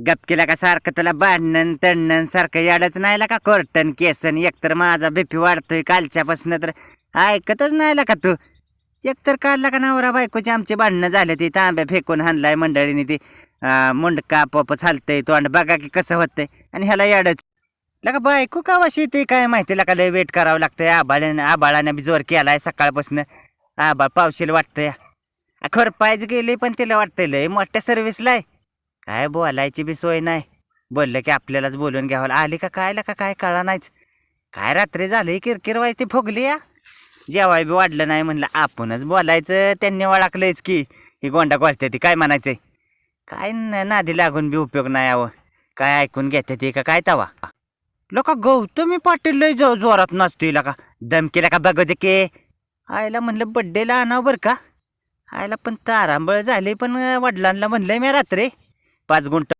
गपकीला का सारखं तुला भांडण तंडण सारखं याडच नाही का कोर्टन केसन एकतर माझा बीपी वाढतोय कालच्यापासून तर ऐकतच नाही का तू एकतर काढला का नवरा बायकोची आमची भांडणं झाले ती तांब्या फेकून हाणलाय मंडळीने ती मुंडका पप चालतंय तोंड बघा की कसं होतंय आणि ह्याला याडच लका बायको का वाशी ते काय माहिती लका लय वेट करावं लागतंय आबाळाने बी जोर केलाय सकाळपासून आबाळ पावशील वाटतंय खरपायच गेली पण तिला वाटतंय लय मोठ्या सर्व्हिसला आहे काय बोलायची बी सोय नाही बोललं की आपल्यालाच बोलून घ्यावं आली का काय कळा नाहीच काय रात्री झाली किरकिर व्हायची फुगली या जेवाय बी वाढलं नाही म्हणलं आपणच बोलायचं त्यांनी ओळखलंयच की ही गोंडा गोळते ती काय म्हणायचंय काय नादी लागून बी उपयोग नाही यावं काय ऐकून घेते ती का काय तवा लोक गौतमी पाटील लय जोरात नसतील का दमकीला का बघू दे की आईला म्हणलं बड्डेला आणावं बरं का आईला पण तारांबळ झाली पण वडिलांना म्हणलंय मी रात्री 5 गुंठ